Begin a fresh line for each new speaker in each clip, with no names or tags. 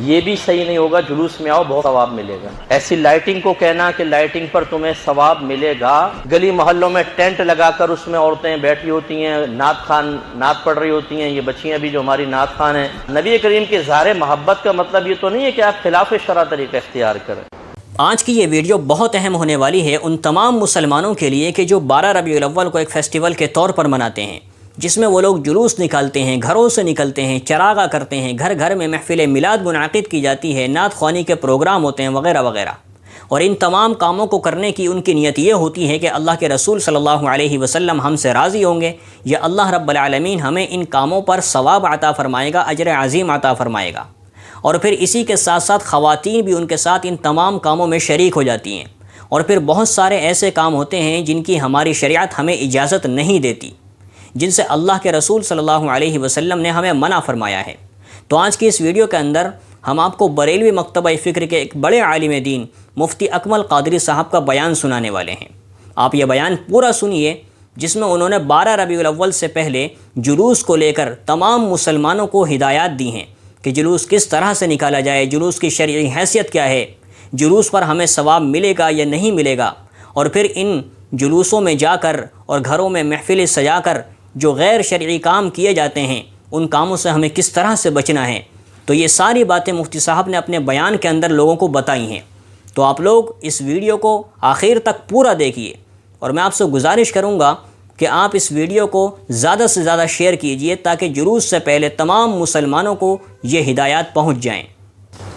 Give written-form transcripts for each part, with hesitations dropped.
یہ بھی صحیح نہیں ہوگا جلوس میں آؤ بہت ثواب ملے گا۔ ایسی لائٹنگ کو کہنا کہ لائٹنگ پر تمہیں ثواب ملے گا، گلی محلوں میں ٹینٹ لگا کر اس میں عورتیں بیٹھی ہوتی ہیں، نعت خوان نعت پڑھ رہی ہوتی ہیں، یہ بچیاں بھی جو ہماری نعت خوان ہیں۔ نبی کریم کے اظہار محبت کا مطلب یہ تو نہیں ہے کہ آپ خلاف شرع طریقہ اختیار کریں۔
آج کی یہ ویڈیو بہت اہم ہونے والی ہے ان تمام مسلمانوں کے لیے کہ جو 12 ربیع الاول کو ایک فیسٹیول کے طور پر مناتے ہیں، جس میں وہ لوگ جلوس نکالتے ہیں، گھروں سے نکلتے ہیں، چراغاں کرتے ہیں، گھر گھر میں محفل میلاد منعقد کی جاتی ہے، نعت خوانی کے پروگرام ہوتے ہیں وغیرہ وغیرہ۔ اور ان تمام کاموں کو کرنے کی ان کی نیت یہ ہوتی ہے کہ اللہ کے رسول صلی اللہ علیہ وسلم ہم سے راضی ہوں گے، یا اللہ رب العالمین ہمیں ان کاموں پر ثواب عطا فرمائے گا، اجر عظیم عطا فرمائے گا۔ اور پھر اسی کے ساتھ ساتھ خواتین بھی ان کے ساتھ ان تمام کاموں میں شریک ہو جاتی ہیں۔ اور پھر بہت سارے ایسے کام ہوتے ہیں جن کی ہماری شریعت ہمیں اجازت نہیں دیتی، جن سے اللہ کے رسول صلی اللہ علیہ وسلم نے ہمیں منع فرمایا ہے۔ تو آج کی اس ویڈیو کے اندر ہم آپ کو بریلوی مکتبہ فکر کے ایک بڑے عالم دین مفتی اکمل قادری صاحب کا بیان سنانے والے ہیں۔ آپ یہ بیان پورا سنیے، جس میں انہوں نے 12 ربیع الاول سے پہلے جلوس کو لے کر تمام مسلمانوں کو ہدایات دی ہیں کہ جلوس کس طرح سے نکالا جائے، جلوس کی شرعی حیثیت کیا ہے، جلوس پر ہمیں ثواب ملے گا یا نہیں ملے گا، اور پھر ان جلوسوں میں جا کر اور گھروں میں محفلیں سجا کر جو غیر شرعی کام کیے جاتے ہیں ان کاموں سے ہمیں کس طرح سے بچنا ہے۔ تو یہ ساری باتیں مفتی صاحب نے اپنے بیان کے اندر لوگوں کو بتائی ہیں۔ تو آپ لوگ اس ویڈیو کو آخر تک پورا دیکھیے، اور میں آپ سے گزارش کروں گا کہ آپ اس ویڈیو کو زیادہ سے زیادہ شیئر کیجئے تاکہ جلوس سے پہلے تمام مسلمانوں کو یہ ہدایات پہنچ جائیں۔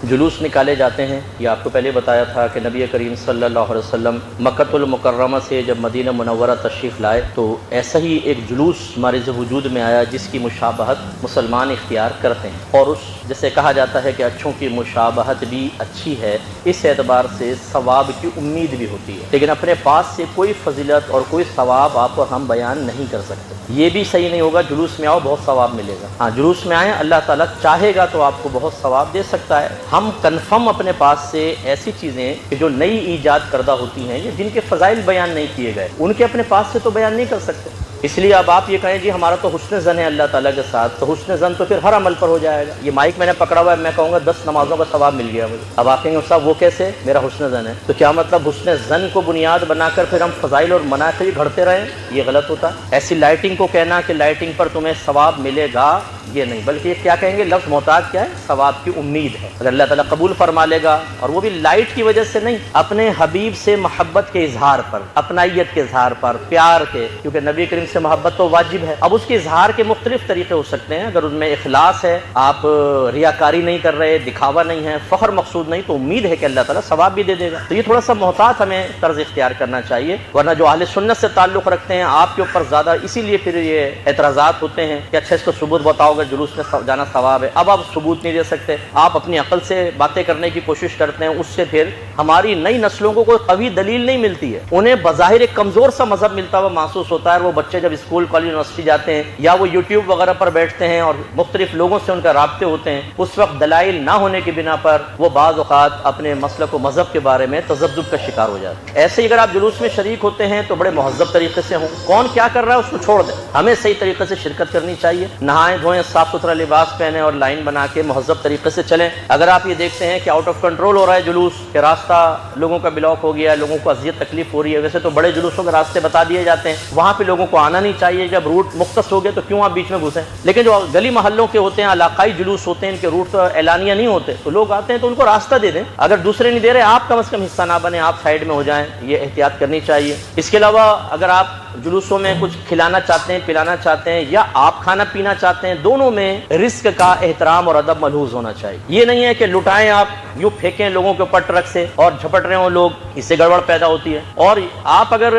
جلوس نکالے جاتے ہیں، یہ آپ کو پہلے بتایا تھا کہ نبی کریم صلی اللہ علیہ وسلم مکۃ المکرمہ سے جب مدینہ منورہ تشریف لائے تو ایسا ہی ایک جلوس ہمارے وجود میں آیا جس کی مشابہت مسلمان اختیار کرتے ہیں، اور اس جسے کہا جاتا ہے کہ اچھوں کی مشابہت بھی اچھی ہے، اس اعتبار سے ثواب کی امید بھی ہوتی ہے، لیکن اپنے پاس سے کوئی فضیلت اور کوئی ثواب آپ اور ہم بیان نہیں کر سکتے۔ یہ بھی صحیح نہیں ہوگا جلوس میں آؤ بہت ثواب ملے گا۔ ہاں، جلوس میں آئیں، اللہ تعالیٰ چاہے گا تو آپ کو بہت ثواب دے سکتا ہے۔ ہم کنفرم اپنے پاس سے ایسی چیزیں کہ جو نئی ایجاد کردہ ہوتی ہیں یا جن کے فضائل بیان نہیں کیے گئے ان کے اپنے پاس سے تو بیان نہیں کر سکتے۔ اس لیے اب آپ یہ کہیں جی ہمارا تو حسن ظن ہے اللہ تعالیٰ کے ساتھ، تو حسن ظن تو پھر ہر عمل پر ہو جائے گا۔ یہ مائک میں نے پکڑا ہوا ہے، میں کہوں گا 10 نمازوں کا ثواب مل گیا مجھے، اب آپ کہیں گے صاحب وہ کیسے، میرا حسن ظن ہے، تو کیا مطلب حسن ظن کو بنیاد بنا کر پھر ہم فضائل اور منافع گھڑتے رہیں؟ یہ غلط ہوتا ہے۔ ایسی لائٹنگ کو کہنا کہ لائٹنگ پر تمہیں ثواب ملے گا، یہ نہیں، بلکہ یہ کیا کہیں گے، لفظ محتاج کیا ہے، ثواب کی امید ہے، اگر اللہ تعالیٰ قبول فرما لے گا، اور وہ بھی لائٹ کی وجہ سے نہیں، اپنے حبیب سے محبت کے اظہار پر، اپنائیت کے اظہار پر، پیار کے، کیونکہ نبی کریم سے محبت تو واجب ہے۔ اب اس کے اظہار کے مختلف طریقے ہو سکتے ہیں، اگر ان میں اخلاص ہے، آپ ریاکاری نہیں کر رہے، دکھاوا نہیں ہے، فخر مقصود نہیں، تو امید ہے کہ اللہ تعالیٰ ثواب بھی دے دے گا۔ تو یہ تھوڑا سا محتاط ہمیں طرز اختیار کرنا چاہیے، ورنہ جو اہل سنت سے تعلق رکھتے ہیں آپ کے اوپر زیادہ اسی لیے پھر یہ اعتراضات ہوتے ہیں کہ اچھا اس کو ثبوت بتاؤ گے، جلوس میں جانا ثواب ہے۔ اب آپ ثبوت نہیں دے سکتے، آپ اپنی عقل سے باتیں کرنے کی کوشش کرتے ہیں، اس سے پھر ہماری نئی نسلوں کو کوئی قوی دلیل نہیں ملتی ہے، انہیں بظاہر ایک کمزور سا مذہب ملتا ہوا محسوس ہوتا ہے، اور وہ بچے جب اسکول کالج یونیورسٹی جاتے ہیں یا وہ یوٹیوب وغیرہ پر بیٹھتے ہیں اور مختلف لوگوں سے ان کا رابطے ہوتے ہیں، اس وقت دلائل نہ ہونے کی بنا پر وہ بعض اوقات اپنے مسلک و مذہب کے بارے میں تذبذب کا شکار ہو جاتے ہیں۔ ایسے ہی اگر آپ جلوس میں شریک ہوتے ہیں تو بڑے مہذب طریقے سے ہوں، کون کیا کر رہا ہے اس کو چھوڑ دیں، ہمیں صحیح طریقے سے شرکت کرنی چاہیے، نہائیں دھوئیں، صاف ستھرا لباس پہنیں اور لائن بنا کے مہذب طریقے سے چلیں۔ اگر آپ یہ دیکھتے ہیں کہ آؤٹ آف کنٹرول ہو رہا ہے جلوس، کہ راستہ لوگوں کا بلاک ہو گیا، لوگوں کو اذیت تکلیف ہو رہی ہے، ویسے تو بڑے جلوسوں کے راستے بتا دیے جاتے ہیں، وہاں پہ لوگوں کو آنا نہیں چاہیے، جب روٹ مختص ہو گئے تو کیوں آپ بیچ میں گھسیں، لیکن جو گلی محلوں کے ہوتے ہیں، علاقائی جلوس ہوتے ہیں، ان کے روٹ تو اعلانیہ نہیں ہوتے، تو لوگ آتے ہیں تو ان کو راستہ دے دیں، اگر دوسرے نہیں دے رہے آپ کم از کم حصہ نہ بنیں، آپ سائڈ میں ہو جائیں، یہ احتیاط کرنی چاہیے۔ اس کے علاوہ اگر آپ جلوسوں میں کچھ کھلانا چاہتے ہیں، پلانا چاہتے ہیں، یا آپ کھانا پینا چاہتے ہیں، دونوں میں رزق کا احترام اور ادب ملحوظ ہونا چاہیے۔ یہ نہیں ہے کہ لٹائیں آپ، یوں پھینکیں لوگوں کے اوپر ٹرک سے اور جھپٹ رہے ہوں لوگ، اس سے گڑبڑ پیدا ہوتی ہے۔ اور آپ اگر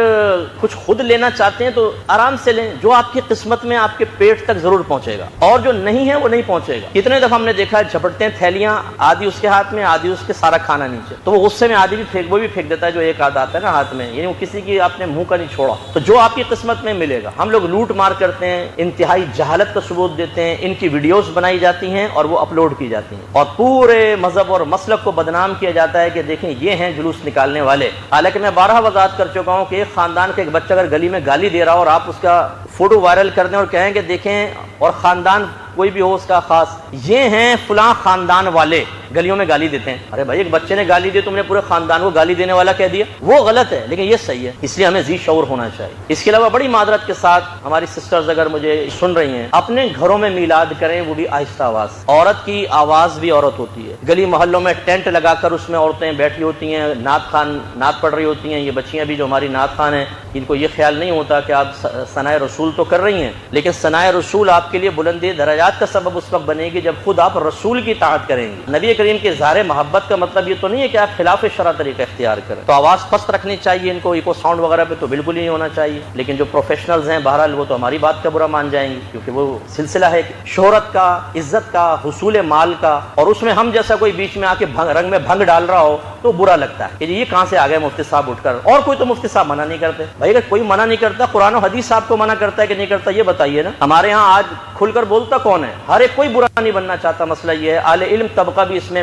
کچھ خود لینا چاہتے ہیں تو آرام سے لیں، جو آپ کی قسمت میں آپ کے پیٹ تک ضرور پہنچے گا، اور جو نہیں ہے وہ نہیں پہنچے گا۔ کتنے دفعہ ہم نے دیکھا ہے جھپٹتے ہیں تھیلیاں، آدھی اس کے ہاتھ میں، آدھی اس کے سارا کھانا نیچے، تو وہ غصے میں آدھی بھی وہ بھی پھینک دیتا ہے جو ایک آدھا آتا ہے نا ہاتھ میں، یعنی وہ کسی کی آپ نے منہ کا نہیں چھوڑا، تو جو آپ کی قسمت میں ملے گا۔ ہم لوگ لوٹ مار کرتے ہیں، انتہائی جہالت کا ثبوت دیتے ہیں، ان کی ویڈیوز بنائی جاتی ہیں اور وہ اپلوڈ کی جاتی ہیں، اور پورے مذہب اور مسلک کو بدنام کیا جاتا ہے کہ دیکھیں یہ ہیں جلوس نکالنے والے۔ حالانکہ میں 12 وضاحت کر چکا ہوں کہ ایک خاندان کا ایک بچہ اگر گلی میں گالی دے رہا ہو اور آپ اس کا فوٹو وائرل کر دیں اور کہیں کہ دیکھیں، اور خاندان کوئی بھی ہو اس کا خاص، یہ ہیں فلاں خاندان والے، گلیوں میں گالی دیتے ہیں. ارے بھائی ایک بچے نے گالی دی تم نے پورے خاندان کو گالی دینے والا کہہ دیا, وہ غلط ہے, لیکن یہ صحیح ہے. اس لیے ہمیں ذی شعور ہونا چاہیے. اس کے علاوہ بڑی معذرت کے ساتھ ہماری سسٹرز اگر مجھے سن رہی ہیں, اپنے گھروں میں میلاد کریں, وہ بھی آہستہ آواز. عورت کی آواز بھی عورت ہوتی ہے. گلی محلوں میں ٹینٹ لگا کر اس میں عورتیں بیٹھی ہوتی ہیں, نعت خوان نعت پڑھ رہی ہوتی ہیں. یہ بچیاں بھی جو ہماری نعت خوان ہیں, ان کو یہ خیال نہیں ہوتا کہ آپ ثنائے رسول تو کر رہی ہیں, لیکن ثنائے رسول آپ کے لیے بلندی درجات کا سبب اس وقت بنے گی جب خود آپ رسول کی اطاعت کریں گے. نبی کریم کے اظہار محبت کا مطلب یہ تو نہیں ہے کہ آپ خلاف شرع طریقہ اختیار کریں. تو آواز پست رکھنی چاہیے ان کو, ایکو ساؤنڈ وغیرہ پہ تو بالکل ہی نہیں ہونا چاہیے. لیکن جو پروفیشنلز ہیں بہرحال وہ تو ہماری بات کا برا مان جائیں گے, کیونکہ وہ سلسلہ ہے شہرت کا, عزت کا, حصول مال کا, اور اس میں ہم جیسا کوئی بیچ میں آ کے رنگ میں بھنگ ڈال رہا ہو تو برا لگتا ہے کہ یہ کہاں سے آ گئے مفتی صاحب اٹھ کر. اور کوئی تو مفتی صاحب منع نہیں کرتے. بھائی اگر کوئی منع نہیں کرتا, قرآن و حدیث آپ کو منع کرتا ہے کہ نہیں کرتا, یہ بتائیے نا. ہمارے ہاں آج کھل کر بولتا کون ہے؟ ہر ایک کوئی برا نہیں بننا چاہتا. مسئلہ یہ ہے اہل علم طبقہ بھی اس میں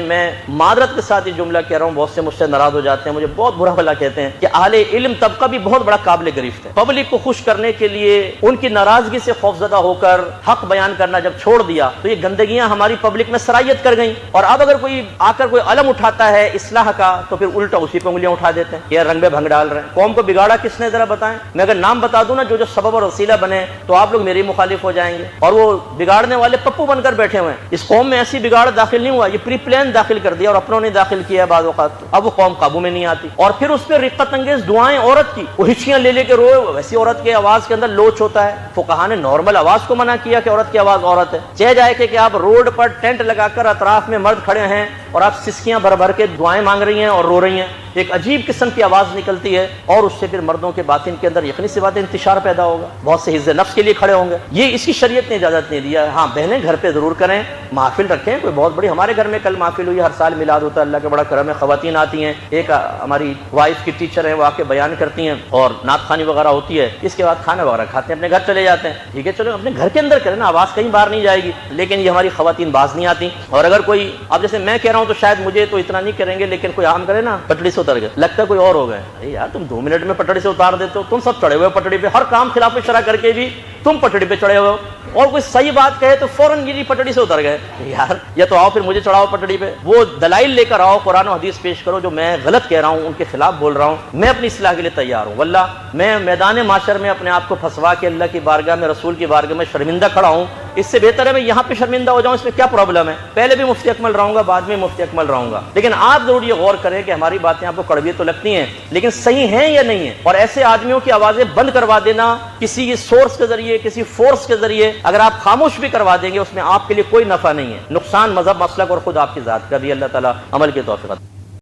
معذرت کے ساتھ یہ جملہ کہہ رہا ہوں, بہت سے مجھ سے ناراض ہو جاتے ہیں, مجھے بہت برا بھلا کہتے ہیں کہ اہل علم طبقہ بھی بہت بڑا قابل گرفت ہے. پبلک کو خوش کرنے کے لیے ان کی ناراضگی سے خوفزدہ ہو کر حق بیان کرنا جب چھوڑ دیا تو یہ گندگیاں ہماری پبلک میں سرایت کر گئیں. اور اب اگر کوئی آ کر کوئی علم اٹھاتا ہے اصلاح کا تو پھر الٹا اسی پہ انگلیاں اٹھا دیتے ہیں, یہ رنگ میں بھنگ ڈال رہے ہیں. قوم کو بگاڑا کس نے ذرا بتائیں؟ میں اگر نام بتا دوں نا جو سبب اور وسیلہ بنے تو آپ لوگ میری مخالف ہو جائیں گے, اور وہ بگاڑنے والے پپو بن کر بیٹھے ہوئے ہیں. اس قوم میں ایسی بگاڑ داخل نہیں ہوا, یہ پری پلان داخل کر دیا اور اپنوں نے داخل کیا ہے بعض اوقات. اب وہ قوم قابو میں نہیں آتی, اور پھر اس پہ رقت انگیز دعائیں عورت کی, وہ ہچکیاں لے لے کے روئے. ویسی عورت کے آواز کے اندر لوچ ہوتا ہے. فقہا نے نارمل آواز کو منع کیا کہ عورت کی آواز عورت ہے. چہ جائے کہ آپ روڈ پر ٹینٹ لگا کر اطراف میں مرد کھڑے ہیں اور آپ سسکیاں بھر بھر کے دعائیں مانگ رہی ہیں اور رو رہی ہیں, ایک عجیب قسم کی آواز نکلتی ہے, اور اس سے پھر مردوں کے باطن کے اندر یقینی سی بات ہے انتشار پیدا ہوگا, بہت سے حفظ نفس کے لیے کھڑے ہوں گے. یہ اس کی شریعت نے اجازت نہیں دیا. ہاں بہنیں گھر پہ ضرور کریں, محافل رکھیں, کوئی بہت بڑی. ہمارے گھر میں کل محافل ہوئی, ہر سال میلاد ہوتا ہے, اللہ کا بڑا کرم ہے, خواتین آتی ہیں. ایک ہماری وائف کی ٹیچر ہیں, وہ آ کے بیان کرتی ہیں اور نعت خوانی وغیرہ ہوتی ہے. اس کے بعد کھانا وغیرہ کھاتے ہیں, اپنے گھر چلے جاتے ہیں. ٹھیک ہے چلو اپنے گھر کے اندر کریں نا, آواز کہیں باہر نہیں جائے گی. لیکن یہ ہماری خواتین باز نہیں آتی. اور اگر کوئی اب جیسے میں کہہ رہا ہوں تو شاید مجھے تو اتنا نہیں کریں گے, لیکن کوئی عام کرے نا پٹڑی سے اتر گئے, لگتا ہے کوئی اور ہو گئے. ارے یار تم 2 منٹ میں پٹڑی سے اتار دیتے ہو, تم سب چڑھے ہوئے پٹڑی پہ, ہر کام خلاف شرع کر کے بھی تم پٹڑی پہ چڑھے ہوئے ہو, اور کوئی صحیح بات کہے تو فوراً گیری پٹڑی سے اتر گئے. یار یا تو آؤ پھر مجھے چڑھاؤ پٹڑی پہ, وہ دلائل لے کر آؤ, قرآن و حدیث پیش کرو. جو میں غلط کہہ رہا ہوں ان کے خلاف بول رہا ہوں, میں اپنی اصلاح کے لیے تیار ہوں. واللہ میں میدان معاشر میں اپنے آپ کو پھنسوا کے اللہ کی بارگاہ میں, رسول کی بارگاہ میں شرمندہ کھڑا ہوں. اس سے بہتر ہے میں یہاں پہ شرمندہ ہو جاؤں, اس میں کیا پرابلم ہے؟ پہلے بھی مفتی اکمل رہوں گا, بعد میں مفتی اکمل رہوں گا. لیکن آپ ضرور یہ غور کریں کہ ہماری باتیں آپ کو کڑوی تو لگتی ہیں لیکن صحیح ہیں یا نہیں ہیں. اور ایسے آدمیوں کی آوازیں بند کروا دینا کسی سورس کے ذریعے, کسی فورس کے ذریعے, اگر آپ خاموش بھی کروا دیں گے اس میں آپ کے لیے کوئی نفع نہیں ہے, نقصان مذہب مسلک اور خود آپ کی ذات کا بھی. اللہ تعالیٰ عمل کی توفیق.